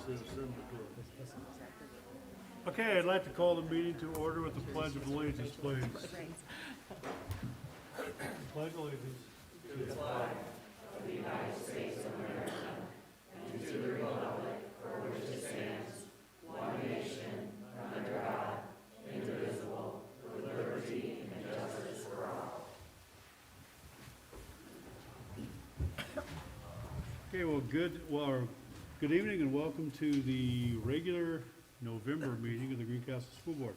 says send it to her. Okay, I'd like to call the meeting to order with the Pledge of Allegiance, please. Pledge allegiance. Okay, good evening and welcome to the regular November meeting of the Greencastle School Board.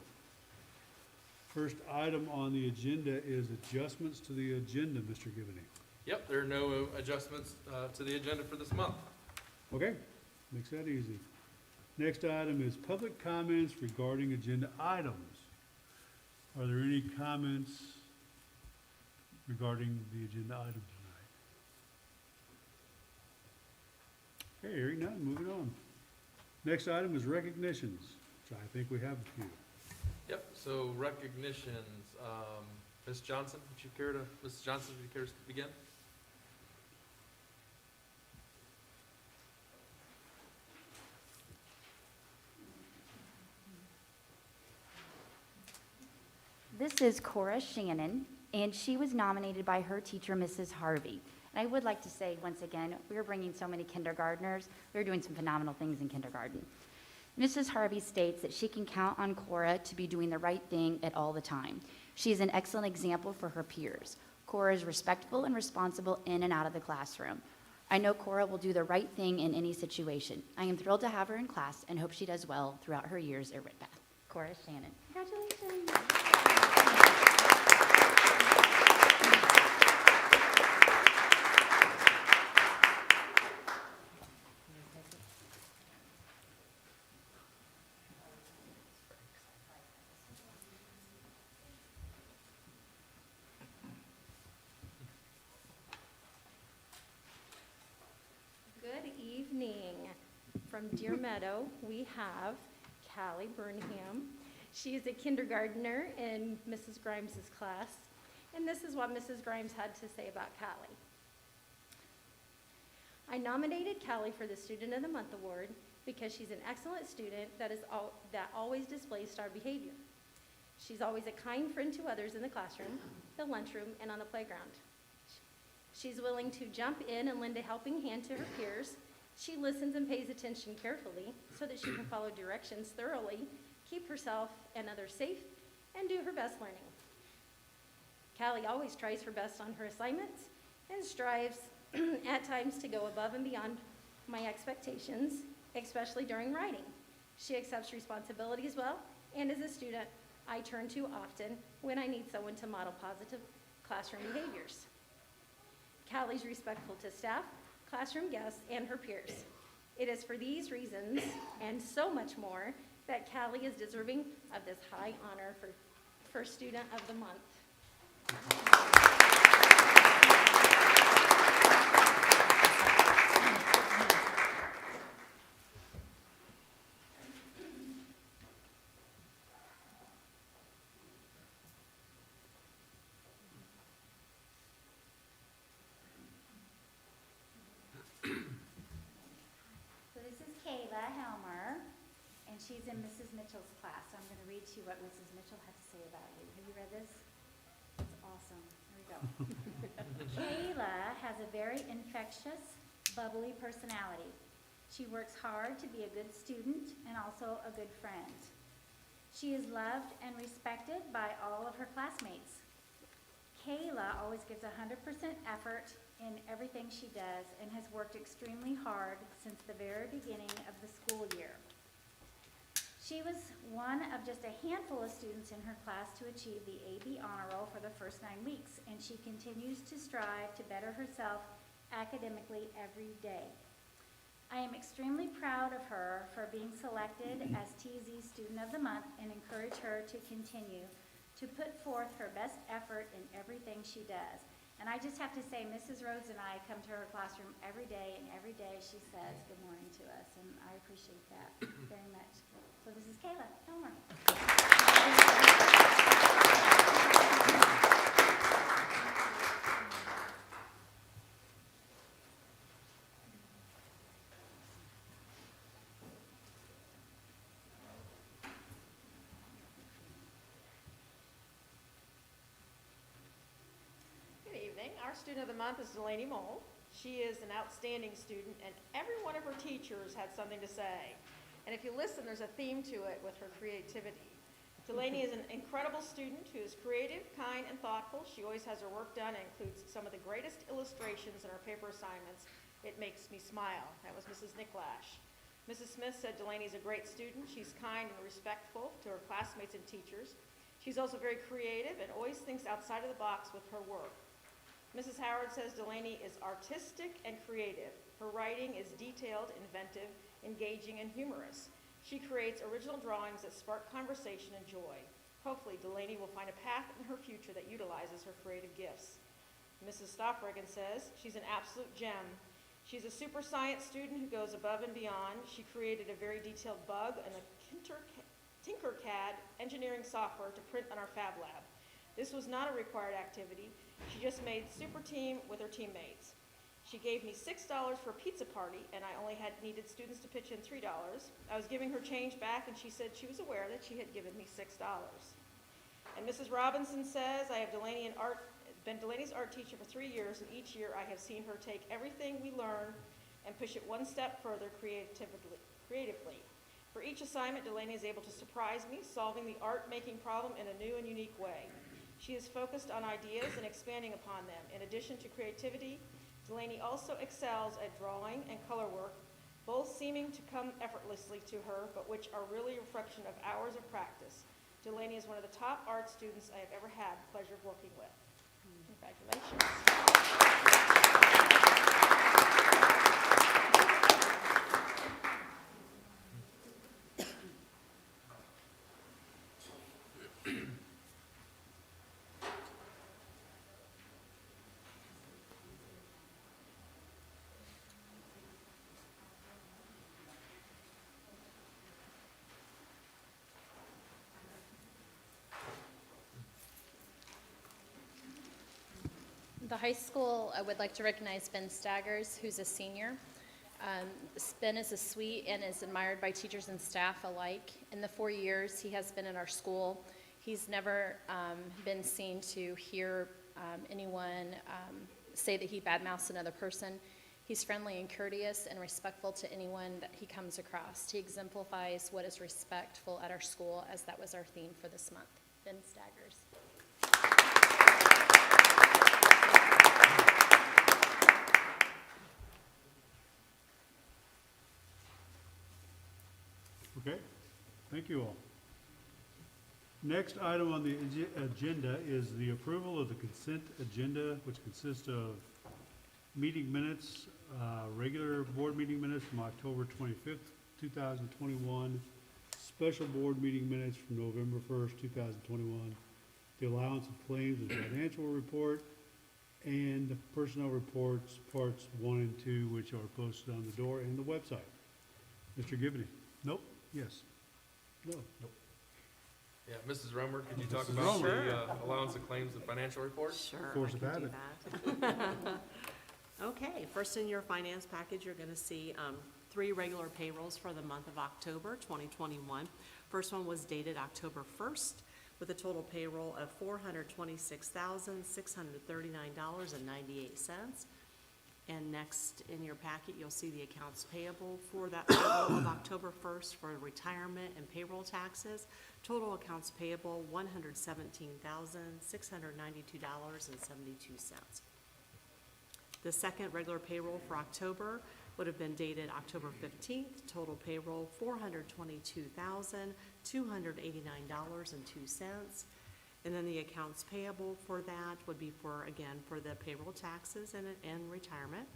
First item on the agenda is adjustments to the agenda, Mr. Givney. Yep, there are no adjustments to the agenda for this month. Okay, makes that easy. Next item is public comments regarding agenda items. Are there any comments regarding the agenda item tonight? Okay, hearing none, moving on. Next item is recognitions, which I think we have a few. Yep, so recognitions. Ms. Johnson, would you care to begin? This is Cora Shannon, and she was nominated by her teacher, Mrs. Harvey. And I would like to say, once again, we're bringing so many kindergartners. We're doing some phenomenal things in kindergarten. Mrs. Harvey states that she can count on Cora to be doing the right thing at all the time. She is an excellent example for her peers. Cora is respectful and responsible in and out of the classroom. I know Cora will do the right thing in any situation. I am thrilled to have her in class and hope she does well throughout her years at Ritbath. Cora Shannon. Congratulations. Good evening. From Deer Meadow, we have Callie Burnham. She is a kindergartner in Mrs. Grimes' class, and this is what Mrs. Grimes had to say about Callie. I nominated Callie for the Student of the Month Award because she's an excellent student that always displays star behavior. She's always a kind friend to others in the classroom, the lunchroom, and on the playground. She's willing to jump in and lend a helping hand to her peers. She listens and pays attention carefully so that she can follow directions thoroughly, keep herself and others safe, and do her best learning. Callie always tries her best on her assignments and strives at times to go above and beyond my expectations, especially during writing. She accepts responsibility as well, and is a student I turn to often when I need someone to model positive classroom behaviors. Callie's respectful to staff, classroom guests, and her peers. It is for these reasons, and so much more, that Callie is deserving of this high honor for Student of the Month. So this is Kayla Helmer, and she's in Mrs. Mitchell's class. So I'm going to read to you what Mrs. Mitchell had to say about you. Have you read this? It's awesome. Here we go. Kayla has a very infectious, bubbly personality. She works hard to be a good student and also a good friend. She is loved and respected by all of her classmates. Kayla always gives 100% effort in everything she does and has worked extremely hard since the very beginning of the school year. She was one of just a handful of students in her class to achieve the AB Honor Roll for the first 9 weeks, and she continues to strive to better herself academically every day. I am extremely proud of her for being selected as TZ Student of the Month and encourage her to continue to put forth her best effort in everything she does. And I just have to say, Mrs. Rhodes and I come to her classroom every day, and every day she says good morning to us, and I appreciate that very much. So this is Kayla Helmer. our student of the month is Delaney Mole. She is an outstanding student, and every one of her teachers had something to say. And if you listen, there's a theme to it with her creativity. Delaney is an incredible student who is creative, kind, and thoughtful. She always has her work done and includes some of the greatest illustrations in her paper assignments. It makes me smile. That was Mrs. Nicklash. Mrs. Smith said Delaney is a great student. She's kind and respectful to her classmates and teachers. She's also very creative and always thinks outside of the box with her work. Mrs. Howard says Delaney is artistic and creative. Her writing is detailed, inventive, engaging, and humorous. She creates original drawings that spark conversation and joy. Hopefully, Delaney will find a path in her future that utilizes her creative gifts. Mrs. Stoffregen says she's an absolute gem. She's a super science student who goes above and beyond. She created a very detailed bug and a Tinkercad engineering software to print on our Fab Lab. This was not a required activity. She just made super team with her teammates. She gave me $6 for a pizza party, and I only needed students to pitch in $3. I was giving her change back, and she said she was aware that she had given me $6. And Mrs. Robinson says, I have been Delaney's art teacher for 3 years, and each year I have seen her take everything we learn and push it one step further creatively. For each assignment, Delaney is able to surprise me, solving the art-making problem in a new and unique way. She is focused on ideas and expanding upon them. In addition to creativity, Delaney also excels at drawing and color work, both seeming to come effortlessly to her, but which are really a reflection of hours of practice. Delaney is one of the top art students I have ever had the pleasure of working with. Congratulations. The high school, I would like to recognize Ben Staggers, who's a senior. Ben is a sweet and is admired by teachers and staff alike. In the 4 years he has been in our school, he's never been seen to hear anyone say that he badmouths another person. He's friendly and courteous and respectful to anyone that he comes across. He exemplifies what is respectful at our school, as that was our theme for this month. Ben Staggers. Okay, thank you all. Next item on the agenda is the approval of the consent agenda, which consists of meeting minutes, regular board meeting minutes from October 25th, 2021, special board meeting minutes from November 1st, 2021, the allowance of claims and financial report, and the personnel reports, parts 1 and 2, which are posted on the door and the website. Mr. Gibney? Nope. Yes. No. Nope. Yeah, Mrs. Romer, could you talk Mrs. about Romer. the allowance of claims and financial report? Sure, Force I of can do habit. that. Okay, first in your finance package, you're gonna see 3 regular payrolls for the month of October 2021. First one was dated October 1st with a total payroll of $426,639.98. And next in your packet, you'll see the accounts payable for that payroll of October 1st for retirement and payroll taxes. Total accounts payable, $117,692.72. The second regular payroll for October would have been dated October 15th. Total payroll, $422,289.02. And then the accounts payable for that would be for the payroll taxes and retirement.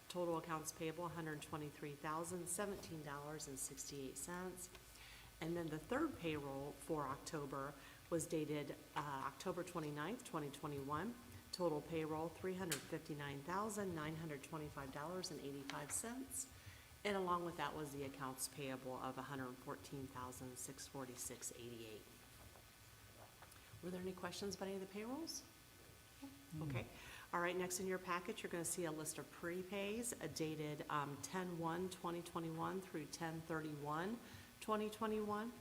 Total accounts payable, $123,017.68. And then the third payroll for October was dated October 29th, 2021. Total payroll, $359,925.85. And along with that was the accounts payable of $114,646.88. Were there any questions about any of the payrolls? Okay. All right, next in your packet, you're going to see a list of prepays dated 10/1/2021 through 10/31/2021.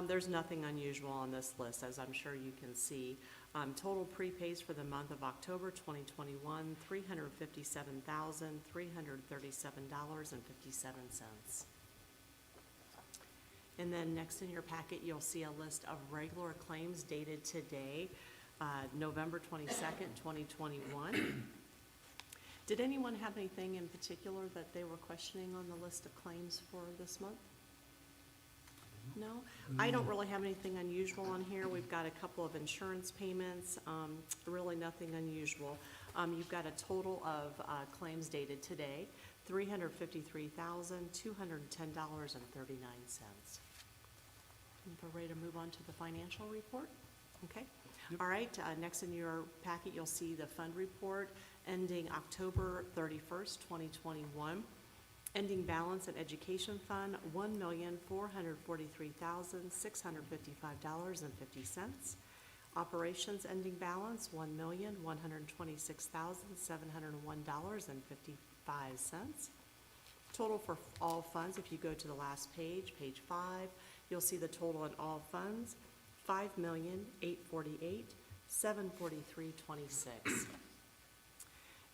There's nothing unusual on this list, as I'm sure you can see. Total prepays for the month of October 2021, $357,337.57. And then next in your packet, you'll see a list of regular claims dated today, November 22nd, 2021. Did anyone have anything in particular that they were questioning on the list of claims for this month? No? I don't really have anything unusual on here. We've got a couple of insurance payments, really nothing unusual. You've got a total of claims dated today, $353,210.39. If we're ready to move on to the financial report, okay? Yep. All right, next in your packet, you'll see the fund report ending October 31st, 2021. Ending balance in education fund, $1,443,655.50. Operations ending balance, $1,126,701.55. Total for all funds, if you go to the last page, page 5, you'll see the total in all funds, $5,848,743.26.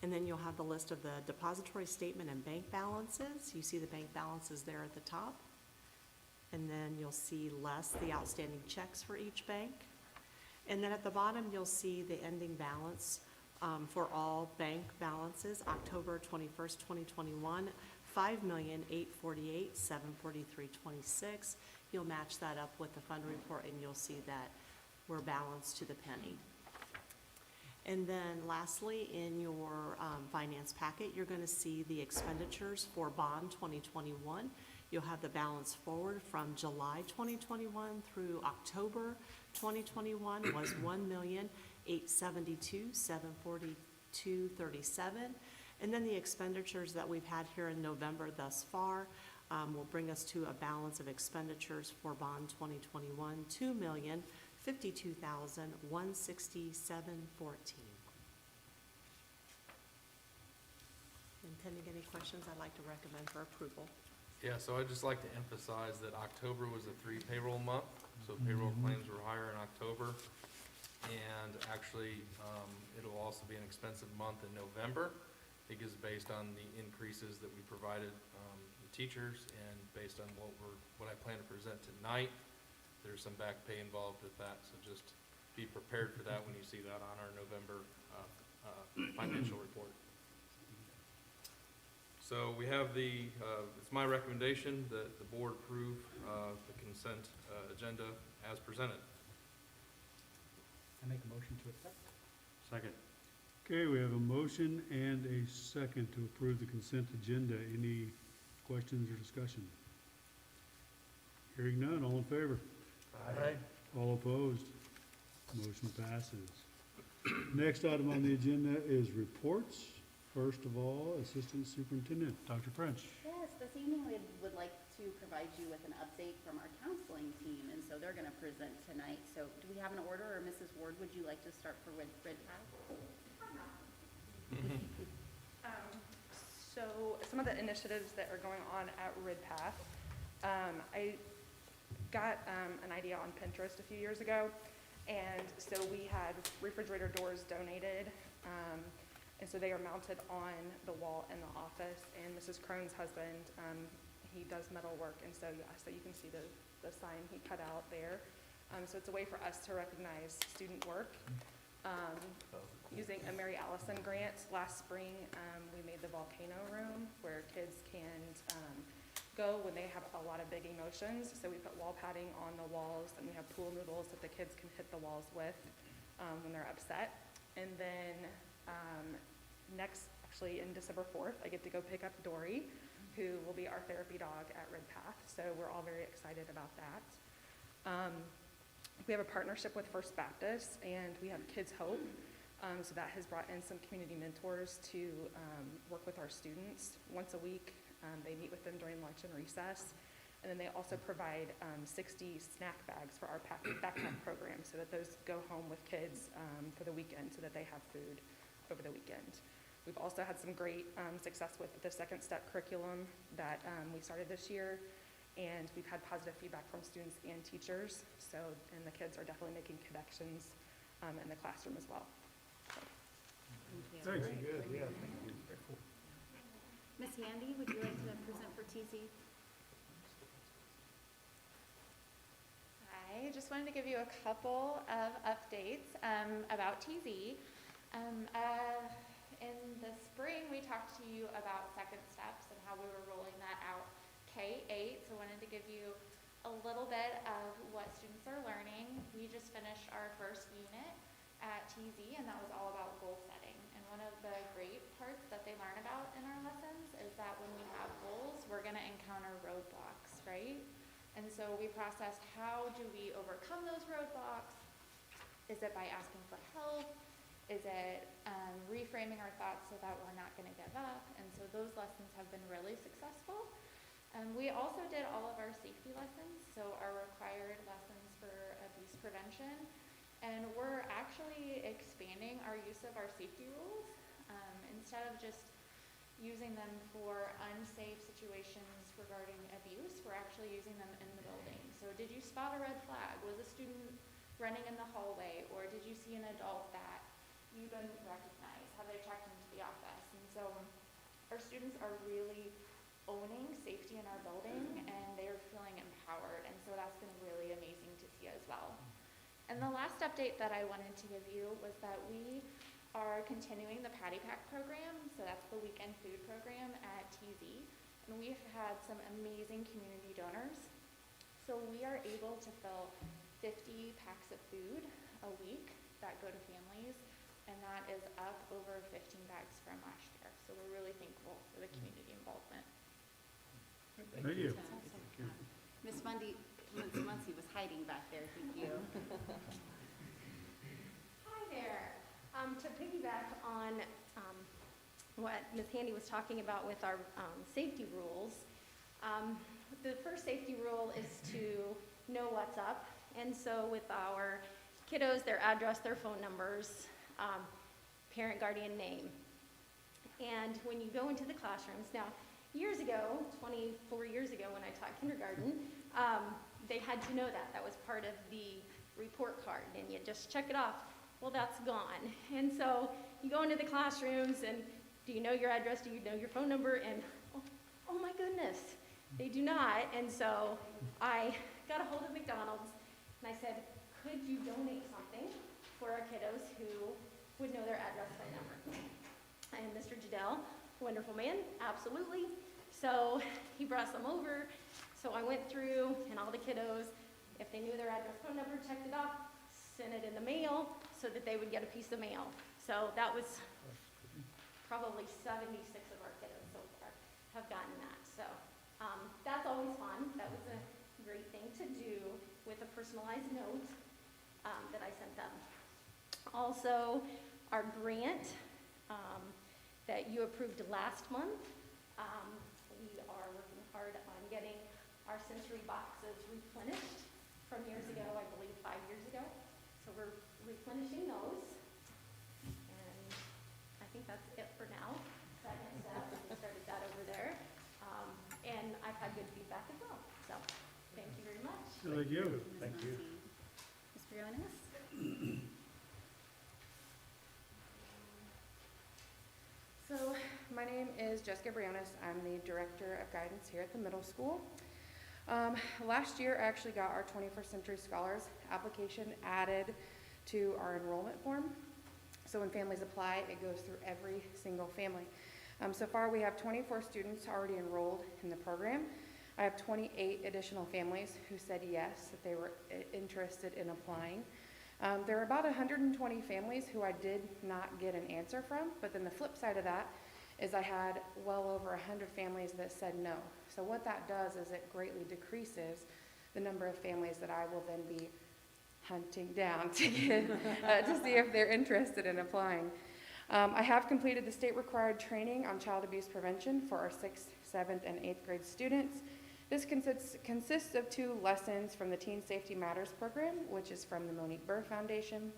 And then you'll have the list of the depository statement and bank balances. You see the bank balances there at the top. And then you'll see less the outstanding checks for each bank. And then at the bottom, you'll see the ending balance for all bank balances, October 21st, 2021, $5,848,743.26. You'll match that up with the fund report and you'll see that we're balanced to the penny. And then lastly, in your finance packet, you're going to see the expenditures for bond 2021. You'll have the balance forward from July 2021 through October 2021 was $1,872,742.37. And then the expenditures that we've had here in November thus far will bring us to a balance of expenditures for bond 2021, $2,052,167.14. And pending any questions, I'd like to recommend for approval. Yeah, so I'd just like to emphasize that October was a 3 payroll month, so payroll claims were higher in October. And actually, it'll also be an expensive month in November, because based on the increases that we provided the teachers and based on what I plan to present tonight, there's some back pay involved with that, so just be prepared for that when you see that on our November financial report. So we have it's my recommendation that the board approve the consent agenda as presented. I make a motion to accept. Second. Okay, we have a motion and a second to approve the consent agenda. Any questions or discussion? Hearing none, all in favor? Aye. All opposed? Motion passes. Next item on the agenda is reports. First of all, Assistant Superintendent, Dr. French. Yes, this evening we would like to provide you with an update from our counseling team, and so they're going to present tonight. So do we have an order, or Mrs. Ward, would you like to start for Red Path? So some of the initiatives that are going on at RidPath, I got an idea on Pinterest a few years ago, and so we had refrigerator doors donated, and so they are mounted on the wall in the office, and Mrs. Crone's husband, he does metal work, and so you can see the sign he cut out there. So it's a way for us to recognize student work. Using a Mary Allison grant last spring, we made the volcano room where kids can go when they have a lot of big emotions. So we put wall padding on the walls, and we have pool noodles that the kids can hit the walls with when they're upset. And then actually in December 4th, I get to go pick up Dory, who will be our therapy dog at RidPath. So we're all very excited about that. We have a partnership with First Baptist, and we have Kids Hope. So that has brought in some community mentors to work with our students once a week. They meet with them during lunch and recess. And then they also provide 60 snack bags for our backpack program, so that those go home with kids for the weekend, so that they have food over the weekend. We've also had some great success with the Second Step curriculum that we started this year. And we've had positive feedback from students and teachers. And the kids are definitely making connections in the classroom as well. Thanks. Good, yeah, thank you. Miss Handy, would you like to present for TZ? I just wanted to give you a couple of updates about TZ. In the spring, we talked to you about second steps and how we were rolling that out K-8, so wanted to give you a little bit of what students are learning. We just finished our first unit at TZ, and that was all about goal setting. And one of the great parts that they learn about in our lessons is that when we have goals, we're gonna encounter roadblocks, right? And so we processed, how do we overcome those roadblocks? Is it by asking for help? Is it reframing our thoughts so that we're not gonna give up? And so those lessons have been really successful. We also did all of our safety lessons, so our required lessons for abuse prevention. And we're actually expanding our use of our safety rules. Instead of just using them for unsafe situations regarding abuse, we're actually using them in the building. So did you spot a red flag? Was a student running in the hallway? Or did you see an adult that you didn't recognize? Have they checked into the office? And so our students are really owning safety in our building, and they're feeling empowered. And so that's been really amazing to see as well. And the last update that I wanted to give you was that we are continuing the Paddy Pack program, so that's the weekend food program at TZ, and we've had some amazing community donors. So we are able to fill 50 packs of food a week that go to families, and that is up over 15 bags from last year. So we're really thankful for the community involvement. Thank you. Miss Muncy was hiding back there, thank you. Hi there. To piggyback on what Ms. Handy was talking about with our safety rules, the first safety rule is to know what's up. And so with our kiddos, their address, their phone numbers, parent, guardian name. And when you go into the classrooms, now years ago, 24 years ago when I taught kindergarten, they had to know that. That was part of the report card, and you just check it off. Well, that's gone. And so you go into the classrooms, and do you know your address? Do you know your phone number? And oh my goodness, they do not. And so I got a hold of McDonald's, and I said, could you donate something for our kiddos who would know their address, phone number? And Mr. Jadell, wonderful man, absolutely. So he brought some over. So I went through, and all the kiddos, if they knew their address, phone number, checked it off, sent it in the mail so that they would get a piece of mail. So that was probably 76 of our kiddos so far have gotten that. So that's always fun. That was a great thing to do with a personalized note that I sent them. Also, our grant that you approved last month, we are working hard on getting our sensory boxes replenished from years ago, I believe 5 years ago. So we're replenishing those. And I think that's it for now. Second step, we started that over there. And I've had good feedback as well. So thank you very much. Thank you. Thank you. Ms. Briones? So my name is Jessica Briones. I'm the Director of Guidance here at the middle school. Last year, I actually got our 21st Century Scholars application added to our enrollment form. So when families apply, it goes through every single family. So far, we have 24 students already enrolled in the program. I have 28 additional families who said yes, that they were interested in applying. There are about 120 families who I did not get an answer from, but then the flip side of that is I had well over 100 families that said no. So what that does is it greatly decreases the number of families that I will then be hunting down to get, to see if they're interested in applying. I have completed the state required training on child abuse prevention for our 6th, 7th, and 8th grade students. This consists of 2 lessons from the Teen Safety Matters program, which is from the Monique Burr Foundation.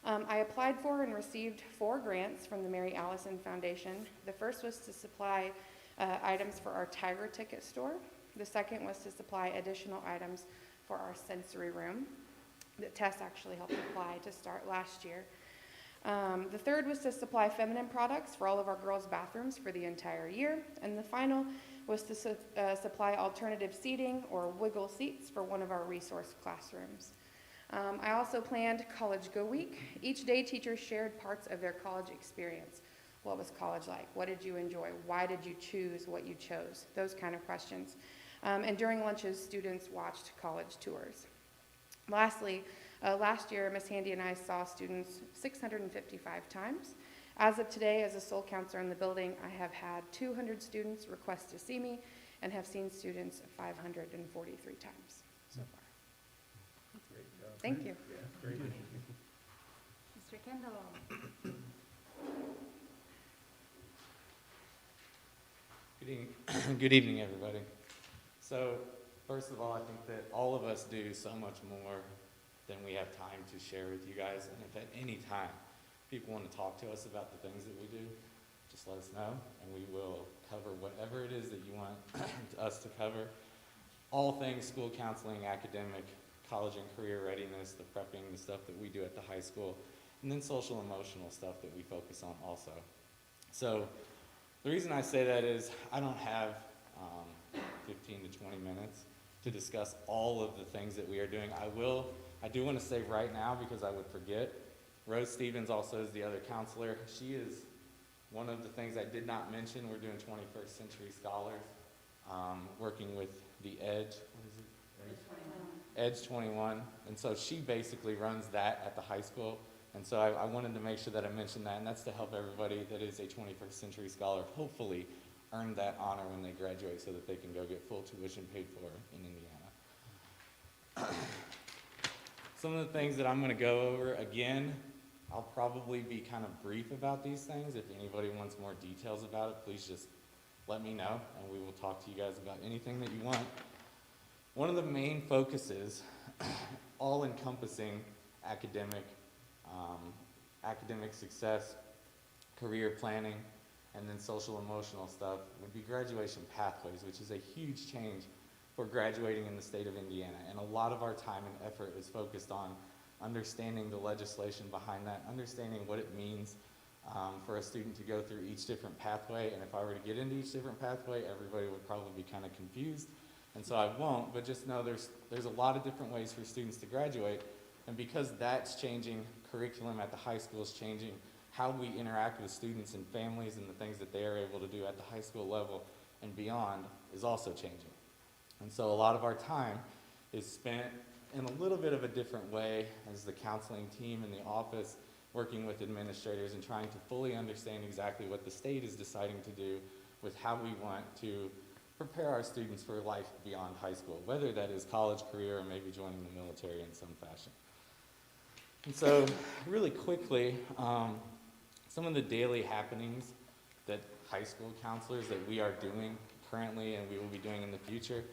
I applied for and received 4 grants from the Mary Allison Foundation. The first was to supply items for our Tiger ticket store. The second was to supply additional items for our sensory room. The Tess actually helped apply to start last year. The third was to supply feminine products for all of our girls' bathrooms for the entire year. And the final was to supply alternative seating or wiggle seats for one of our resource classrooms. I also planned College Go Week. Each day, teachers shared parts of their college experience. What was college like? What did you enjoy? Why did you choose what you chose? Those kind of questions. And during lunches, students watched college tours. Lastly, last year, Miss Handy and I saw students 655 times. As of today, as a sole counselor in the building, I have had 200 students request to see me and have seen students 543 times so far. Thank you. Mr. Kendall? Good evening, everybody. So, first of all, I think that all of us do so much more than we have time to share with you guys. And if at any time people want to talk to us about the things that we do, just let us know, and we will cover whatever it is that you want us to cover. All things school counseling, academic, college and career readiness, the prepping, the stuff that we do at the high school, and then social emotional stuff that we focus on also. So the reason I say that is I don't have 15 to 20 minutes to discuss all of the things that we are doing. I do want to say right now, because I would forget, Rose Stevens also is the other counselor. She is one of the things I did not mention. We're doing 21st Century Scholars, working with the EDGE, what is it? EDGE 21, and so she basically runs that at the high school, and so I wanted to make sure that I mentioned that, and that's to help everybody that is a 21st Century Scholar hopefully earn that honor when they graduate so that they can go get full tuition paid for in Indiana. Some of the things that I'm going to go over, again, I'll probably be kind of brief about these things. If anybody wants more details about it, please just let me know, and we will talk to you guys about anything that you want. One of the main focuses, all-encompassing academic success, career planning, and then social emotional stuff would be graduation pathways, which is a huge change for graduating in the state of Indiana. And a lot of our time and effort is focused on understanding the legislation behind that, understanding what it means for a student to go through each different pathway. And if I were to get into each different pathway, everybody would probably be kind of confused. And so I won't, but just know there's a lot of different ways for students to graduate. And because that's changing, curriculum at the high school is changing, how we interact with students and families and the things that they are able to do at the high school level and beyond is also changing. And so a lot of our time is spent in a little bit of a different way as the counseling team in the office, working with administrators and trying to fully understand exactly what the state is deciding to do with how we want to prepare our students for life beyond high school, whether that is college, career, or maybe joining the military in some fashion. And so really quickly, some of the daily happenings that high school counselors that we are doing currently and we will be doing in the future.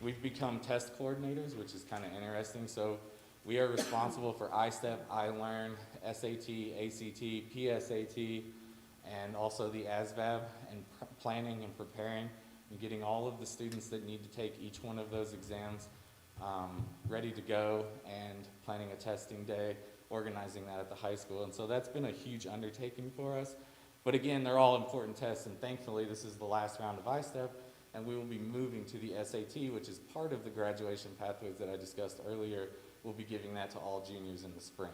We've become test coordinators, which is kind of interesting. So we are responsible for iStep, iLearn, SAT, ACT, PSAT, and also the ASVAB, and planning and preparing and getting all of the students that need to take each one of those exams ready to go, and planning a testing day, organizing that at the high school. And so that's been a huge undertaking for us. But again, they're all important tests, and thankfully this is the last round of iStep, and we will be moving to the SAT, which is part of the graduation pathways that I discussed earlier. We'll be giving that to all juniors in the spring.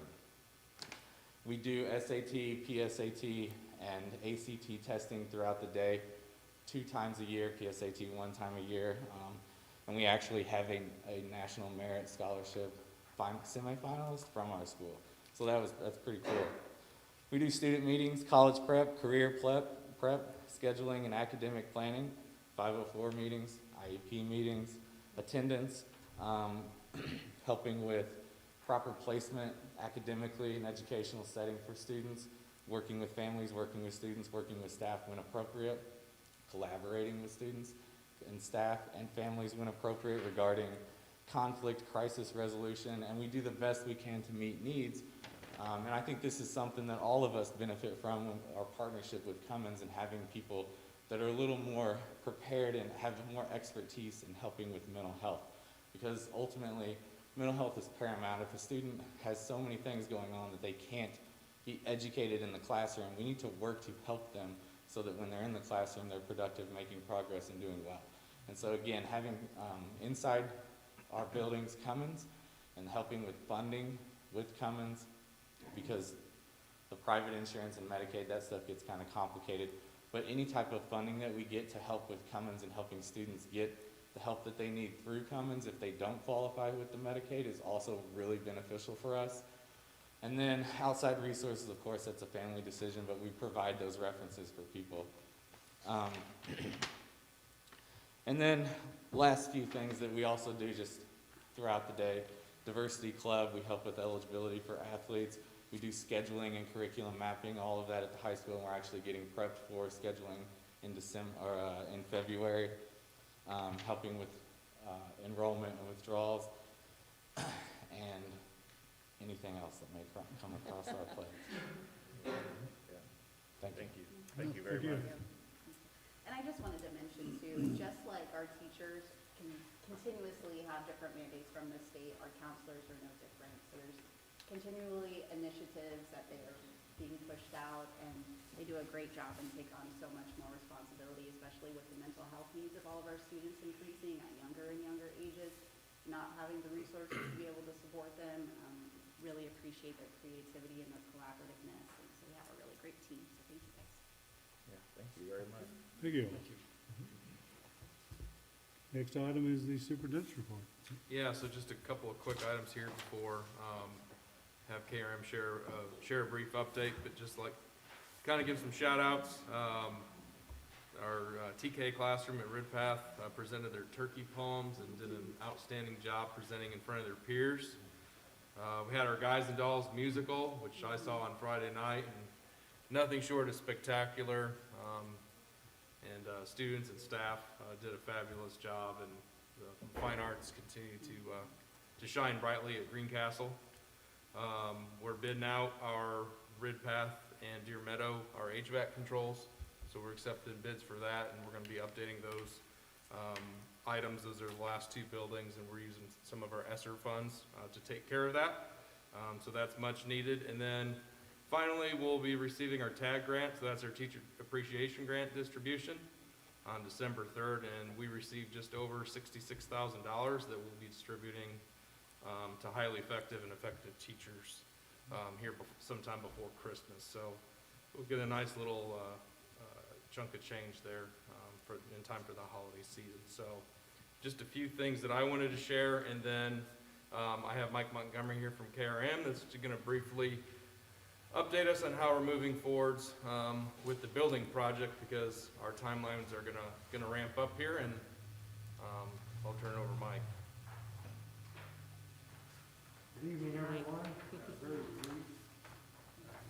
We do SAT, PSAT, and ACT testing throughout the day, 2 times a year, PSAT 1 time a year, and we actually have a National Merit Scholarship semifinalist from our school. So that's pretty cool. We do student meetings, college prep, career prep, scheduling and academic planning, 504 meetings, IEP meetings, attendance, helping with proper placement academically in educational setting for students, working with families, working with students, working with staff when appropriate, collaborating with students and staff and families when appropriate regarding conflict, crisis resolution, and we do the best we can to meet needs. And I think this is something that all of us benefit from, our partnership with Cummins and having people that are a little more prepared and have more expertise in helping with mental health. Because ultimately, mental health is paramount. If a student has so many things going on that they can't be educated in the classroom, we need to work to help them so that when they're in the classroom, they're productive, making progress, and doing well. And so again, having inside our buildings Cummins and helping with funding with Cummins, because the private insurance and Medicaid, that stuff gets kind of complicated. But any type of funding that we get to help with Cummins and helping students get the help that they need through Cummins if they don't qualify with the Medicaid is also really beneficial for us. And then outside resources, of course, that's a family decision, but we provide those references for people. And then last few things that we also do just throughout the day. Diversity Club, we help with eligibility for athletes. We do scheduling and curriculum mapping, all of that at the high school, and we're actually getting prepped for scheduling in in February, helping with enrollment and withdrawals, and anything else that may come across our plate. Thank you. Thank you very Thank you. much. And I just wanted to mention too, just like our teachers can continuously have different mandates from the state, our counselors are no different. So there's continually initiatives that they are being pushed out, and they do a great job and take on so much more responsibility, especially with the mental health needs of all of our students increasing at younger and younger ages, not having the resources to be able to support them. Really appreciate their creativity and their collaborativeness, and so we have a really great team, so thank you guys. Yeah, thank you very much. Thank you. Next item is the superintendent's report. Yeah, so just a couple of quick items here before, have KRM share a brief update, but just like, kind of give some shout outs. Our TK classroom at Ridpath presented their turkey poems and did an outstanding job presenting in front of their peers. We had our Guys and Dolls musical, which I saw on Friday night, and nothing short of spectacular. And students and staff did a fabulous job, and the fine arts continue to shine brightly at Greencastle. We're bidding out our Ridpath and Deer Meadow, our HVAC controls, so we're accepting bids for that, and we're going to be updating those items. Those are the last two buildings, and we're using some of our ESSER funds to take care of that. So that's much needed. And then finally, we'll be receiving our TAG grant, so that's our Teacher Appreciation Grant distribution on December 3rd, and we received just over $66,000 that we'll be distributing to highly effective and effective teachers here sometime before Christmas. So we'll get a nice little chunk of change there in time for the holiday season. So just a few things that I wanted to share, and then I have Mike Montgomery here from KRM that's going to briefly update us on how we're moving forwards with the building project, because our timelines are gonna ramp up here, and I'll turn it over to Mike. Good evening, everyone. Very brief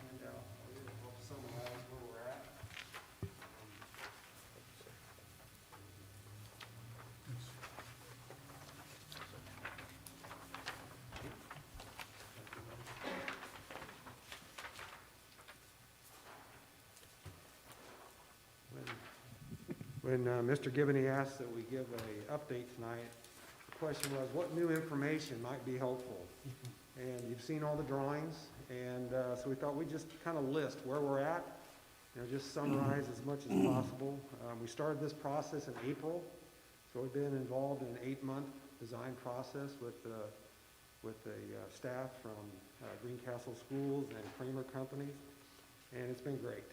handout. I'll summarize where we're at. When Mr. Gibney asked that we give an update tonight, the question was, what new information might be helpful? And you've seen all the drawings, and so we thought we'd just kind of list where we're at, just summarize as much as possible. We started this process in April, so we've been involved in an 8-month design process with the staff from Greencastle Schools and Kramer Companies, and it's been great.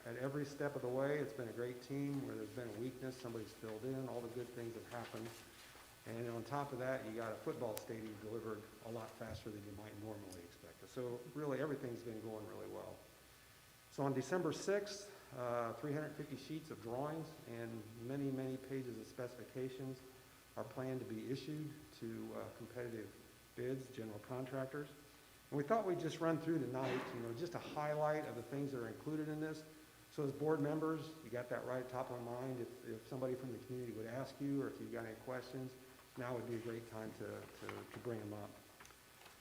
At every step of the way, it's been a great team. Where there's been a weakness, somebody's filled in. All the good things have happened. And on top of that, you got a football stadium delivered a lot faster than you might normally expect. So really, everything's been going really well. So on December 6th, 350 sheets of drawings and many, many pages of specifications are planned to be issued to competitive bids, general contractors. And we thought we'd just run through tonight, just a highlight of the things that are included in this. So as board members, you got that right top of mind. If somebody from the community would ask you, or if you've got any questions, now would be a great time to bring them up.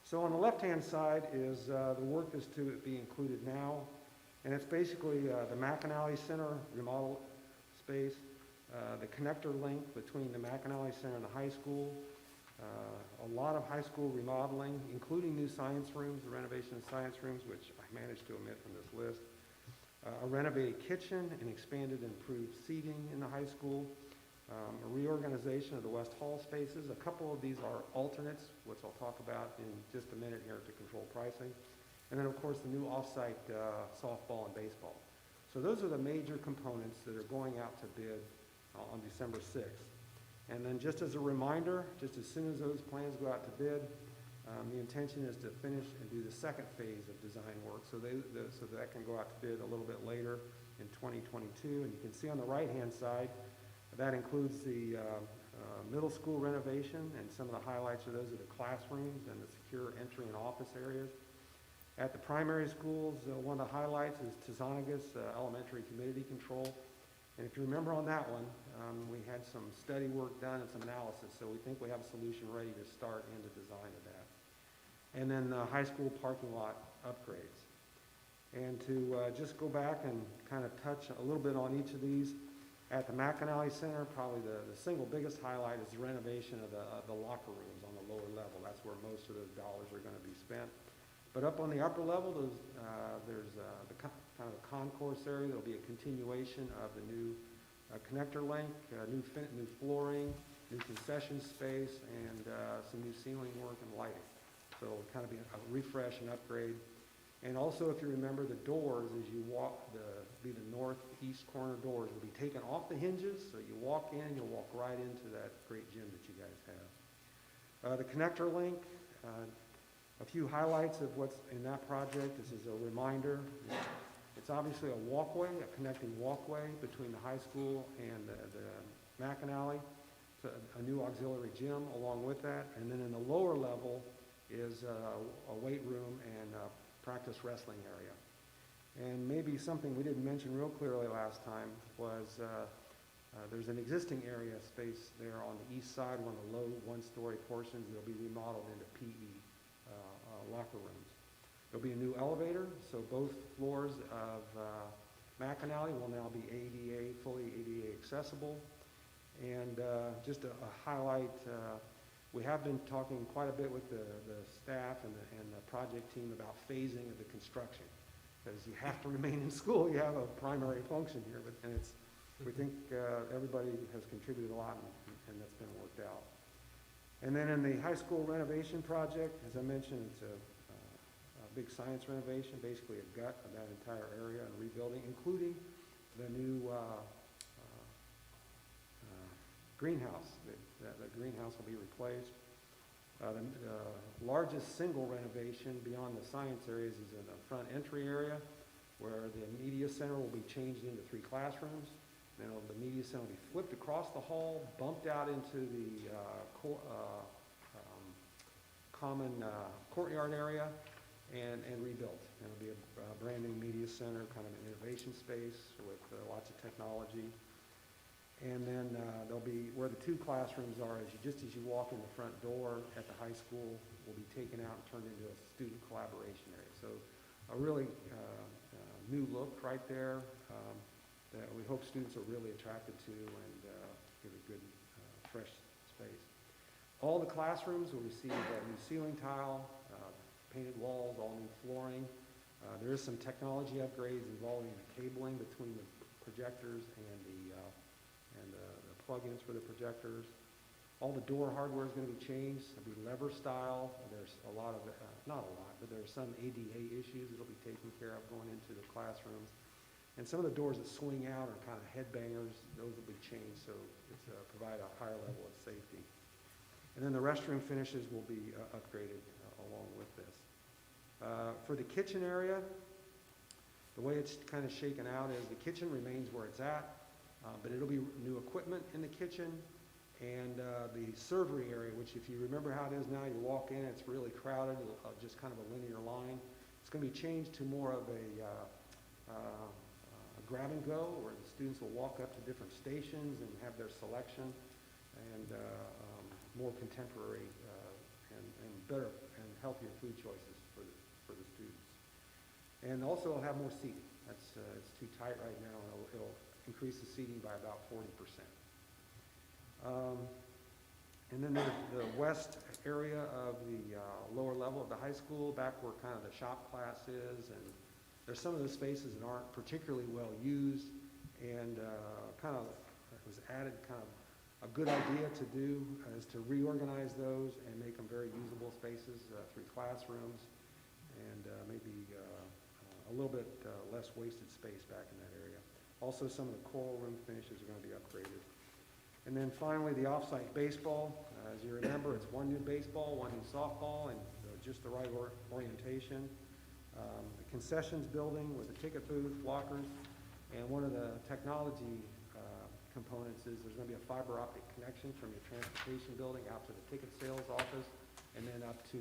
So on the left-hand side is the work that's to be included now. And it's basically the McAnally Center remodel space, the connector link between the McAnally Center and the high school, A lot of high school remodeling, including new science rooms, the renovation of science rooms, which I managed to omit from this list. A renovated kitchen and expanded and improved seating in the high school. A reorganization of the West Hall spaces. A couple of these are alternates, which I'll talk about in just a minute here to control pricing. And then, of course, the new off-site softball and baseball. So those are the major components that are going out to bid on December 6th. And then just as a reminder, just as soon as those plans go out to bid, the intention is to finish and do the second phase of design work. So that can go out to bid a little bit later in 2022. And you can see on the right-hand side, that includes the middle school renovation, and some of the highlights of those are the classrooms and the secure entry and office areas. At the primary schools, one of the highlights is Tizanagas Elementary Humidity Control. And if you remember on that one, we had some study work done and some analysis, so we think we have a solution ready to start in the design of that. And then the high school parking lot upgrades. And to just go back and kind of touch a little bit on each of these, at the McAnally Center, probably the single biggest highlight is the renovation of the locker rooms on the lower level. That's where most of those dollars are going to be spent. But up on the upper level, there's the kind of the concourse area. There'll be a continuation of the new connector link, new flooring, new concession space, and some new ceiling work and lighting. So it'll kind of be a refresh and upgrade. And also, if you remember, the doors, as you walk, the northeast corner doors will be taken off the hinges. So you walk in, you'll walk right into that great gym that you guys have. The connector link, a few highlights of what's in that project. This is a reminder. It's obviously a walkway, a connecting walkway between the high school and the McAnally. So a new auxiliary gym along with that. And then in the lower level is a weight room and practice wrestling area. And maybe something we didn't mention real clearly last time was there's an existing area space there on the east side, one of the low one-story portions. It'll be remodeled into PE locker rooms. There'll be a new elevator, so both floors of McAnally will now be fully ADA accessible. And just a highlight, we have been talking quite a bit with the staff and the project team about phasing of the construction. Because you have to remain in school, you have a primary function here, we think everybody has contributed a lot, and that's been worked out. And then in the high school renovation project, as I mentioned, it's a big science renovation, basically a gut of that entire area and rebuilding, including the new greenhouse. The greenhouse will be replaced. The largest single renovation beyond the science areas is in the front entry area, where the media center will be changed into 3 classrooms. Then the media center will be flipped across the hall, bumped out into the common courtyard area, and rebuilt. And it'll be a brand new media center, kind of an innovation space with lots of technology. And then there'll be, where the 2 classrooms are, just as you walk in the front door at the high school, will be taken out and turned into a student collaboration area. So a really new look right there that we hope students are really attracted to and give a good, fresh space. All the classrooms will receive a new ceiling tile, painted walls, all new flooring. There is some technology upgrades involving the cabling between the projectors and the plugins for the projectors. All the door hardware is going to be changed. It'll be lever style. There's a lot of, not a lot, but there's some ADA issues that'll be taken care of going into the classrooms. And some of the doors that swing out are kind of headbangers. Those will be changed, so it's provide a higher level of safety. And then the restroom finishes will be upgraded along with this. For the kitchen area, the way it's kind of shaken out is the kitchen remains where it's at, but it'll be new equipment in the kitchen, and the servery area, which if you remember how it is now, you walk in, it's really crowded, just kind of a linear line. It's going to be changed to more of a grab and go, where the students will walk up to different stations and have their selection, and more contemporary and better and healthier food choices for the students. And also it'll have more seating. It's too tight right now, and it'll increase the seating by about 40%. And then there's the west area of the lower level of the high school, back where kind of the shop class is, and there's some of those spaces that aren't particularly well used, and kind of it was added kind of a good idea to do is to reorganize those and make them very usable spaces, 3 classrooms, and maybe a little bit less wasted space back in that area. Also, some of the choral room finishes are going to be upgraded. And then finally, the off-site baseball. As you remember, it's 1 new baseball, 1 new softball, and just the right orientation. The concessions building with a ticket booth, lockers, and one of the technology components is there's going to be a fiber optic connection from your transportation building out to the ticket sales office, and then up to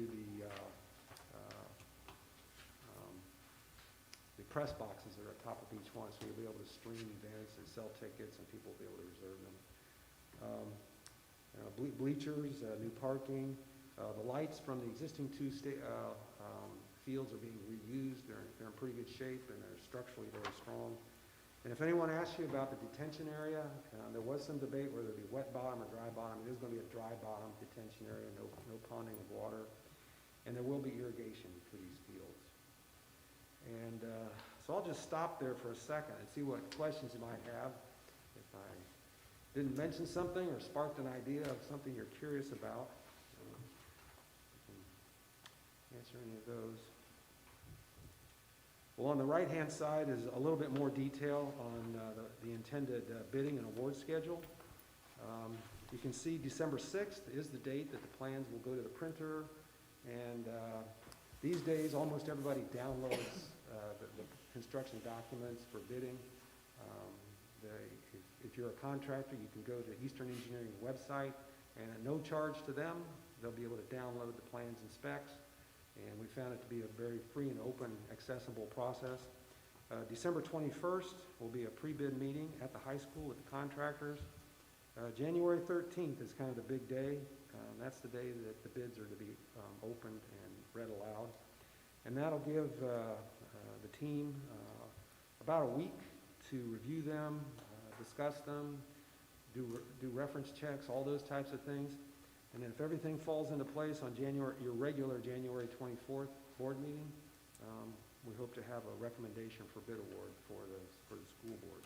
the press boxes that are at the top of each one, so you'll be able to stream events and sell tickets, and people will be able to reserve them. Bleachers, new parking. The lights from the existing 2 fields are being reused. They're in pretty good shape, and they're structurally very strong. And if anyone asks you about the detention area, there was some debate whether it be wet bottom or dry bottom. It is going to be a dry bottom detention area, no ponding of water. And there will be irrigation for these fields. And so I'll just stop there for a second and see what questions you might have. If I didn't mention something or sparked an idea of something you're curious about, you can answer any of those. Well, on the right-hand side is a little bit more detail on the intended bidding and award schedule. You can see December 6th is the date that the plans will go to the printer, and these days almost everybody downloads the construction documents for bidding. If you're a contractor, you can go to Eastern Engineering's website, and at no charge to them, they'll be able to download the plans and specs. And we found it to be a very free and open, accessible process. December 21st will be a pre-bid meeting at the high school with the contractors. January 13th is kind of the big day. That's the day that the bids are to be opened and read aloud. And that'll give the team about a week to review them, discuss them, do reference checks, all those types of things. And then if everything falls into place on your regular January 24th board meeting, we hope to have a recommendation for bid award for the school board.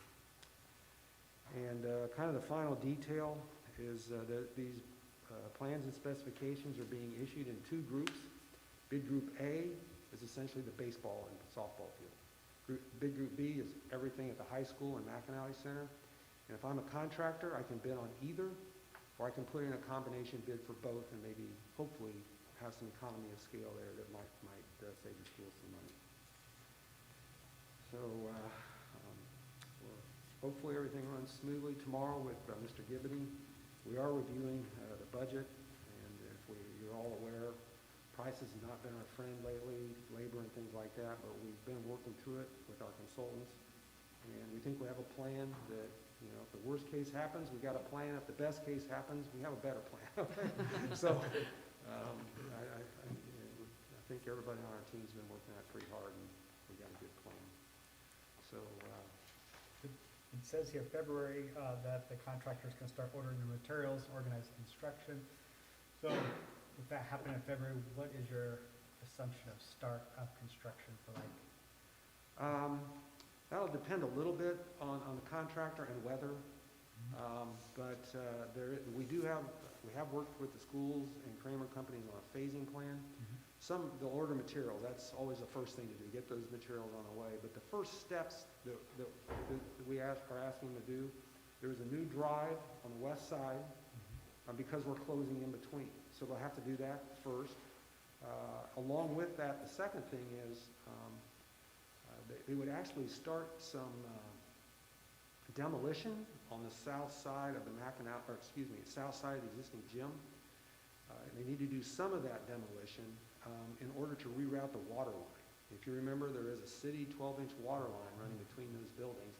And kind of the final detail is that these plans and specifications are being issued in 2 groups. Bid group A is essentially the baseball and softball field. Bid group B is everything at the high school and McAnally Center. And if I'm a contractor, I can bid on either, or I can put in a combination bid for both and maybe, hopefully, have some economy of scale there that might save the school some money. So hopefully everything runs smoothly. Tomorrow with Mr. Gibbony, we are reviewing the budget, and you're all aware, prices have not been our friend lately, labor and things like that, but we've been working through it with our consultants, and we think we have a plan that, if the worst case happens, we got a plan. If the best case happens, we have a better plan. So I think everybody on our team's been working on it pretty hard, and we got a good plan. So it says here February that the contractors can start ordering the materials, organize construction. So if that happened in February, what is your assumption of start of construction for like? That'll depend a little bit on the contractor and weather, but we have worked with the schools and Kramer companies on a phasing plan. They'll order material. That's always the first thing to do, get those materials on the way. But the first steps that we are asking them to do, there's a new drive on the west side because we're closing in between. So they'll have to do that first. Along with that, the second thing is they would actually start some demolition on the south side of the south side of the existing gym. They need to do some of that demolition in order to reroute the water line. If you remember, there is a city 12-inch water line running between those buildings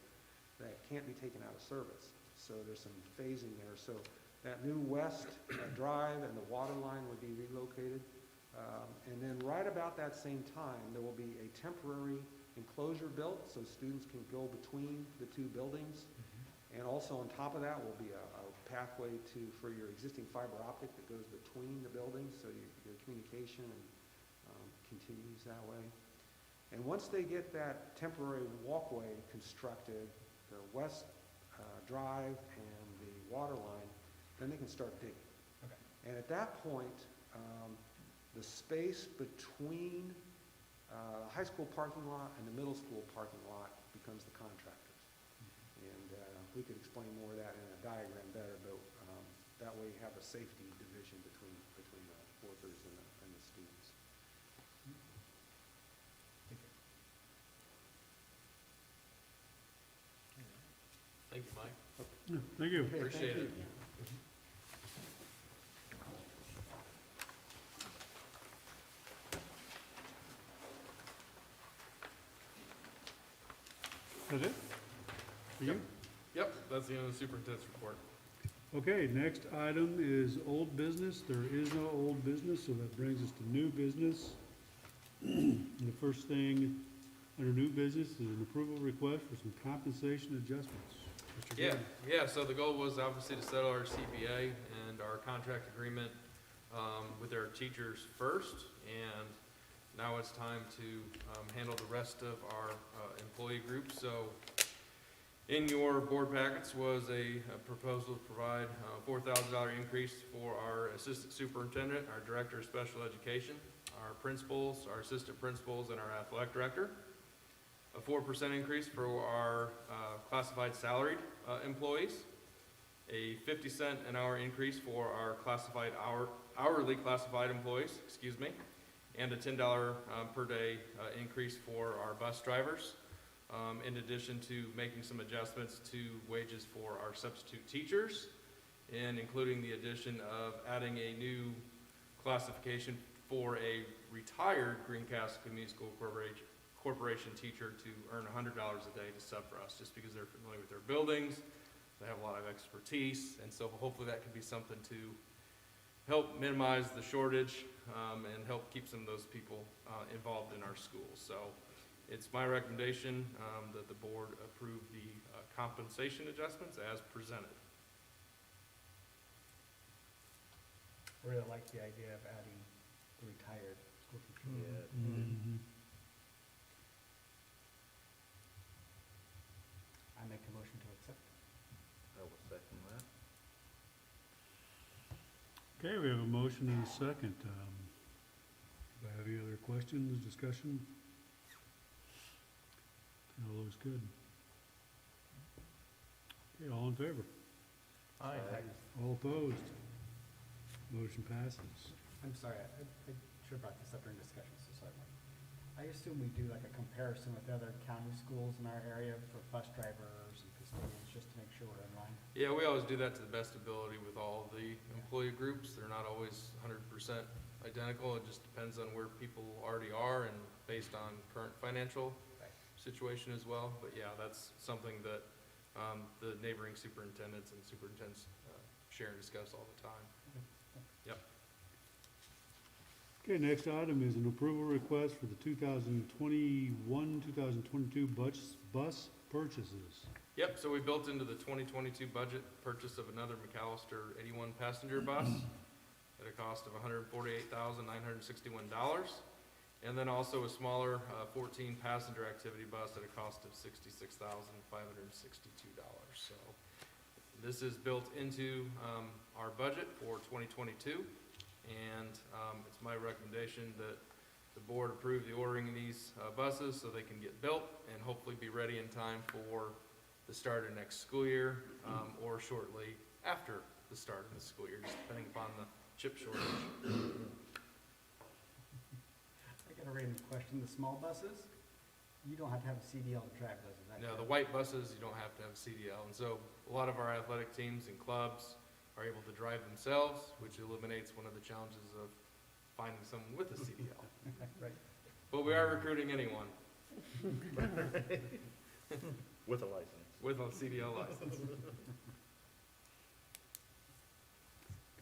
that can't be taken out of service. So there's some phasing there. So that new west drive and the water line would be relocated. And then right about that same time, there will be a temporary enclosure built so students can go between the 2 buildings. And also on top of that will be a pathway for your existing fiber optic that goes between the buildings, so your communication continues that way. And once they get that temporary walkway constructed, the west drive and the water line, then they can start digging. Okay. And at that point, the space between the high school parking lot and the middle school parking lot becomes the contractors. And we could explain more of that in a diagram better, but that way you have a safety division between the workers and the students. Thank you, Mike. Yeah, thank you. Okay, thank Appreciate you. it. That's it? For you? Yep, that's the end of the superintendent's report. Okay, next item is old business. There is no old business, so that brings us to new business. And the first thing under new business is an approval request for some compensation adjustments. Mr. Yeah, Gibbons. yeah, so the goal was obviously to settle our CBA and our contract agreement with our teachers first, and now it's time to handle the rest of our employee groups. So in your board packets was a proposal to provide a $4,000 increase for our assistant superintendent, our director of special education, our principals, our assistant principals, and our athletic director. A 4% increase for our classified salaried employees. A 50-cent an hour increase for our hourly classified employees, and a $10 per day increase for our bus drivers. In addition to making some adjustments to wages for our substitute teachers, and including the addition of adding a new classification for a retired Greencastle Community School Corporation teacher to earn $100 a day to sub for us, just because they're familiar with their buildings, they have a lot of expertise, and so hopefully that could be something to help minimize the shortage and help keep some of those people involved in our schools. So it's my recommendation that the board approve the compensation adjustments as presented. I really like the idea of adding the retired school teacher. Mhm. I make a motion to accept. I will second that. Okay, we have a motion and a second. Do I have any other questions, discussion? All looks good. Okay, all in favor? Aye. All opposed? Motion passes. I'm sorry, I should have brought this up during discussion, so sorry. Mike. I assume we do like a comparison with other county schools in our area for bus drivers and custodians, just to make sure we're in line. Yeah, we always do that to the best ability with all the employee groups. They're not always 100% identical. It just depends on where people already are and based on current financial situation as well. But yeah, that's something that the neighboring superintendents and superintendents share and discuss all the time. Yep. Okay, next item is an approval request for the 2021-2022 bus purchases. Yep, so we built into the 2022 budget purchase of another McAllister 81 passenger bus at a cost of $148,961. And then also a smaller 14 passenger activity bus at a cost of $66,562. So this is built into our budget for 2022. And it's my recommendation that the board approve the ordering of these buses so they can get built and hopefully be ready in time for the start of next school year or shortly after the start of the school year, just depending upon the chip shortage. I got a random question, the small buses, you don't have to have a CDL to drive those, is that Now, the correct? white buses, you don't have to have a CDL, and so a lot of our athletic teams and clubs are able to drive themselves, which eliminates one of the challenges of finding someone with a CDL. Right. But we are recruiting anyone With a license. with a CDL license.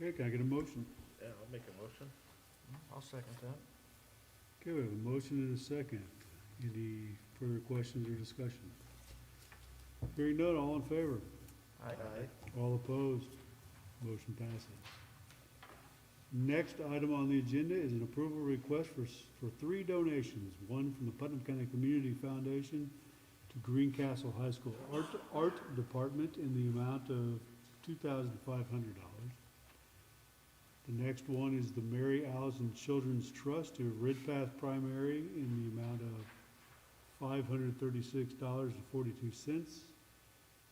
Okay, can I get a motion? Yeah, I'll make a motion. I'll second that. Okay, we have a motion and a second. Any further questions or discussion? Hearing none, all in favor? Aye. All opposed? Motion passes. Next item on the agenda is an approval request for 3 donations. One from the Putnam County Community Foundation to Greencastle High School Art Department in the amount of $2,500. The next one is the Mary Allison Children's Trust to Ridpath Primary in the amount of $536.42.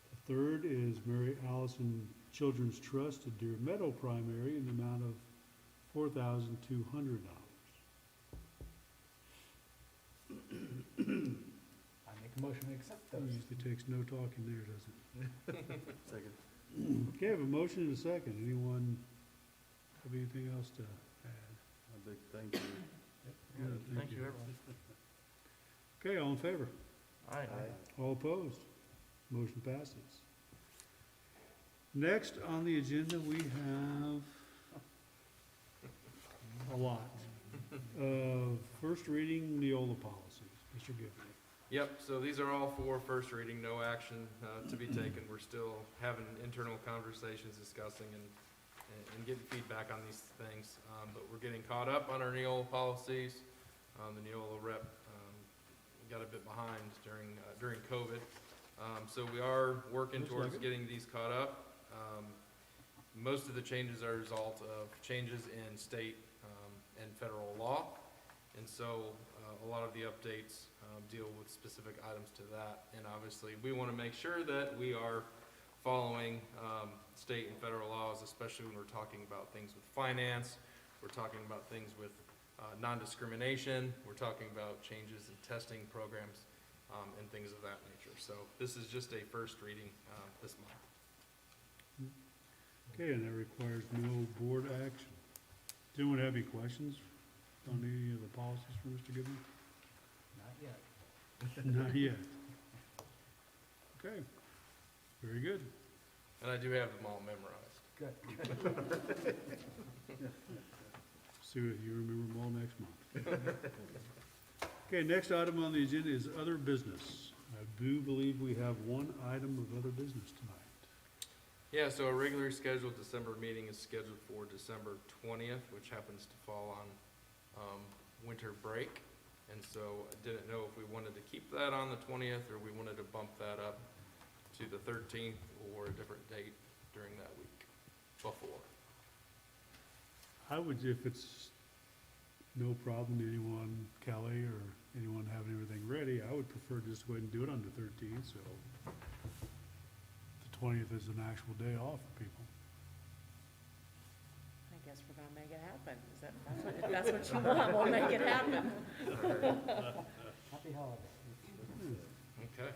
The third is Mary Allison Children's Trust to Deer Meadow Primary in the amount of $4,200. I make a motion to accept those. Usually takes no talking there, does it? Second. Okay, I have a motion and a second. Anyone have anything else to add? A big thank you. Good, Thank you, everyone. Okay, all in favor? Aye. All opposed? Motion passes. Next on the agenda, we have a lot. First reading Neola policies. Mr. Gibney. Yep, so these are all for first reading, no action to be taken. We're still having internal conversations, discussing and getting feedback on these things. But we're getting caught up on our Neola policies. The Neola rep got a bit behind during COVID. So we are working Looks towards like it. getting these caught up. Most of the changes are a result of changes in state and federal law. And so a lot of the updates deal with specific items to that. And obviously, we want to make sure that we are following state and federal laws, especially when we're talking about things with finance. We're talking about things with non-discrimination. We're talking about changes in testing programs and things of that nature. So this is just a first reading this month. Okay, and that requires no board action. Does anyone have any questions on any of the policies for Mr. Gibney? Not yet. Not yet. Okay, very good. And I do have them all memorized. Good. See if you remember them all next month. Okay, next item on the agenda is other business. I do believe we have one item of other business tonight. Yeah, so a regularly scheduled December meeting is scheduled for December 20th, which happens to fall on winter break. And so I didn't know if we wanted to keep that on the 20th or we wanted to bump that up to the 13th or a different date during that week before. I would, if it's no problem to anyone, Kelly or anyone having everything ready, I would prefer just go ahead and do it on the 13th, so the 20th is an actual day off for people. I guess we're gonna make it happen. Is that, if that's what you want, we'll make it happen. Happy holidays. Okay.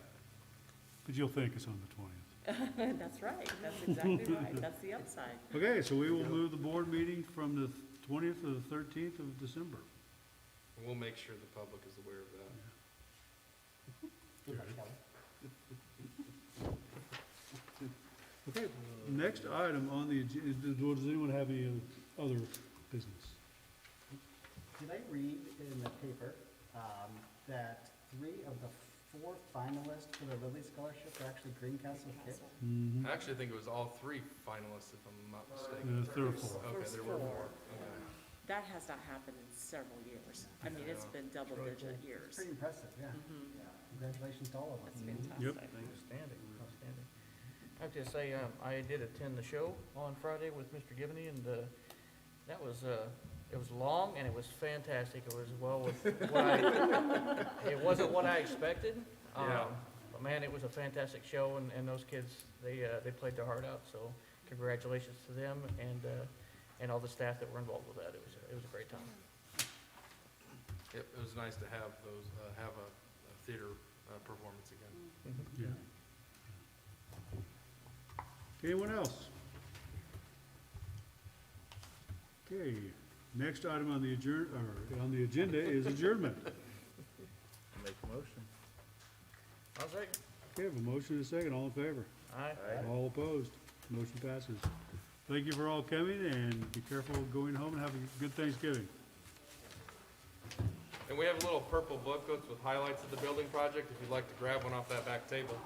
But you'll thank us on the 20th. That's right. That's exactly right. That's the upside. Okay, so we will move the board meeting from the 20th to the 13th of December. And we'll make sure the public is aware of that. Good luck, Kelly. Okay, next item on the agenda, does anyone have any other business? Did I read in the paper that 3 of the 4 finalists for the Lilly Scholarship are actually Greencastle kids? Mm-hmm. I actually think it was all 3 finalists, if I'm not mistaken. Third four. Okay, there were 4. Okay. That has not happened in several years. I mean, it's been double-digit years. Pretty impressive, yeah. Mhm. Congratulations to all of us. That's Yep. fantastic. Outstanding, outstanding. I have to say, I did attend the show on Friday with Mr. Gibney, and that was, it was long and it was fantastic. It was well with what it wasn't what I expected. Yeah. But man, it was a fantastic show, and those kids, they played their heart out, so congratulations to them and all the staff that were involved with that. It was a great time. Yep, it was nice to have those, have a theater performance again. Yeah. Anyone else? Okay, next item on the agenda is adjournment. Make a motion. I'll second. Okay, have a motion and a second, all in favor? Aye. All opposed? Motion passes. Thank you for all coming, and be careful going home and have a good Thanksgiving. And we have little purple booklets with highlights of the building project, if you'd like to grab one off that back table.